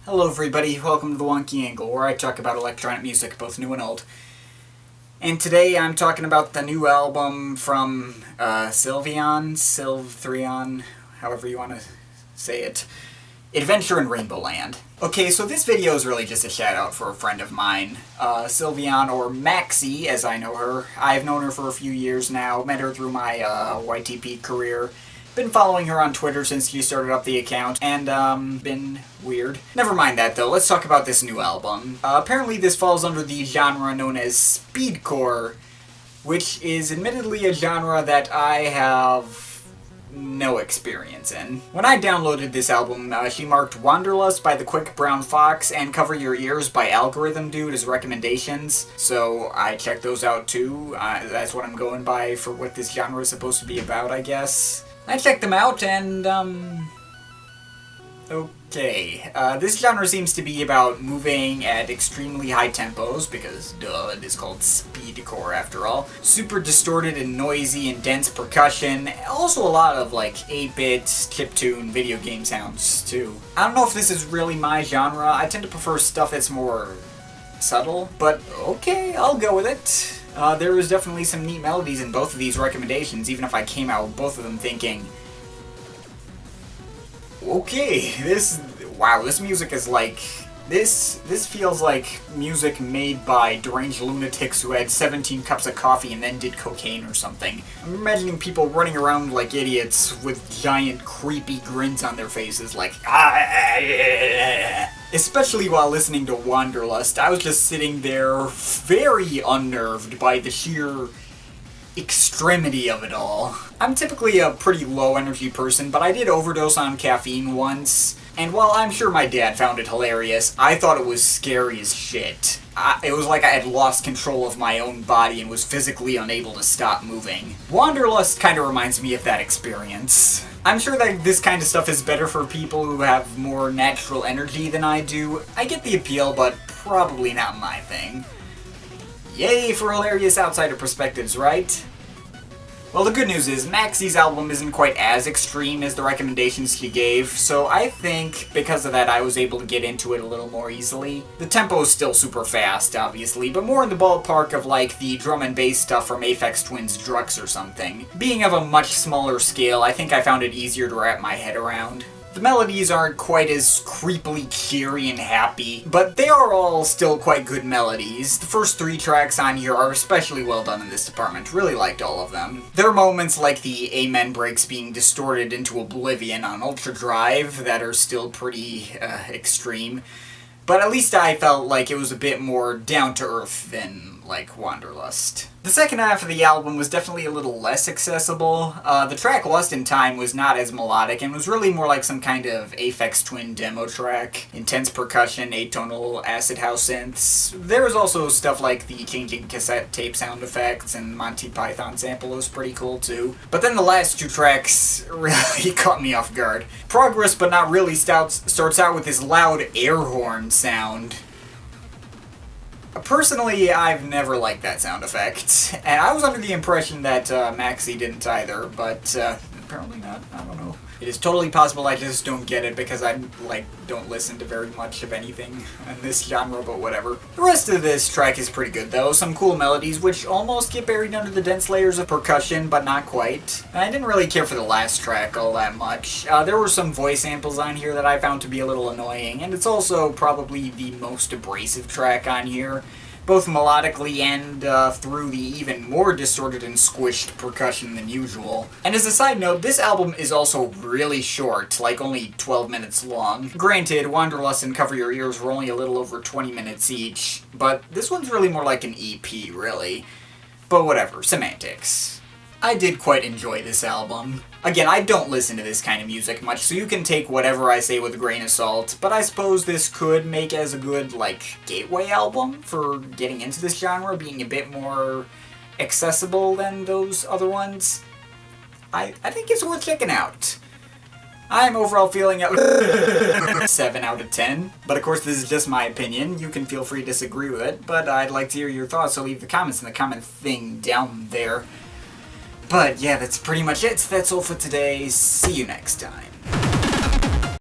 Hello everybody, welcome to the Wonky Angle, where I talk about electronic music, both new and old. And today I'm talking about the new album from Sylv3on, however you want to say it. Adventure in Rainbowland. Okay, so this video is really just a shout out for a friend of mine, Sylv3on, or Maxie, as I know her. I've known her for a few years now, met her through my YTP career. Been following her on Twitter since she started up the account, and, been weird. Never mind that, though. Let's talk about this new album. Apparently this falls under the genre known as speedcore, which is admittedly a genre that I have no experience in. When I downloaded this album, she marked Wanderlust by the Quick Brown Fox and Cover Your Ears by Algorithm Dude as recommendations, so I checked those out too. That's what I'm going by for what this genre is supposed to be about, I guess. I checked them out, and, okay. This genre seems to be about moving at extremely high tempos, because, duh, it is called speedcore after all. Super distorted and noisy and dense percussion. Also a lot of, like, 8-bit, chiptune video game sounds, too. I don't know if this is really my genre. I tend to prefer stuff that's more subtle, but okay, I'll go with it. There was definitely some neat melodies in both of these recommendations, even if I came out with both of them thinking, okay, this music is like, this feels like music made by deranged lunatics who had 17 cups of coffee and then did cocaine or something. I'm imagining people running around like idiots with giant creepy grins on their faces like, especially while listening to Wanderlust. I was just sitting there very unnerved by the sheer extremity of it all. I'm typically a pretty low energy person, but I did overdose on caffeine once, and while I'm sure my dad found it hilarious, I thought it was scary as shit. It was like I had lost control of my own body and was physically unable to stop moving. Wanderlust kind of reminds me of that experience. I'm sure that this kind of stuff is better for people who have more natural energy than I do. I get the appeal, but probably not my thing. Yay for hilarious outsider perspectives, right? Well, the good news is Maxie's album isn't quite as extreme as the recommendations she gave, so I think because of that I was able to get into it a little more easily. The tempo is still super fast, obviously, but more in the ballpark of like the drum and bass stuff from Aphex Twin's Drux or something. Being of a much smaller scale, I think I found it easier to wrap my head around. The melodies aren't quite as creepily cheery and happy, but they are all still quite good melodies. The first 3 tracks on here are especially well done in this department. Really liked all of them. There are moments like the Amen breaks being distorted into oblivion on ultradrive that are still pretty extreme, but at least I felt like it was a bit more down-to-earth than, like, Wanderlust. The second half of the album was definitely a little less accessible. The track Lust in Time was not as melodic and was really more like some kind of Aphex Twin demo track. Intense percussion, atonal acid house synths. There was also stuff like the changing cassette tape sound effects, and Monty Python sample was pretty cool too. But then the last 2 tracks really caught me off guard. Progress But Not Really starts out with this loud air horn sound. Personally, I've never liked that sound effect, and I was under the impression that Maxie didn't either, but apparently not. I don't know. It is totally possible I just don't get it because I, like, don't listen to very much of anything in this genre, but whatever. The rest of this track is pretty good, though. Some cool melodies, which almost get buried under the dense layers of percussion, but not quite. And I didn't really care for the last track all that much. There were some voice samples on here that I found to be a little annoying, and it's also probably the most abrasive track on here, both melodically and through the even more distorted and squished percussion than usual. And as a side note, this album is also really short, like only 12 minutes long. Granted, Wanderlust and Cover Your Ears were only a little over 20 minutes each, but this one's really more like an EP, really. But whatever, semantics. I did quite enjoy this album. Again, I don't listen to this kind of music much, so you can take whatever I say with a grain of salt, but I suppose this could make as a good, like, gateway album for getting into this genre, being a bit more accessible than those other ones. I think it's worth checking out. I'm overall feeling a 7 out of 10, but of course this is just my opinion. You can feel free to disagree with it, but I'd like to hear your thoughts, so leave the comments in the comment thing down there. But yeah, that's pretty much it. That's all for today. See you next time.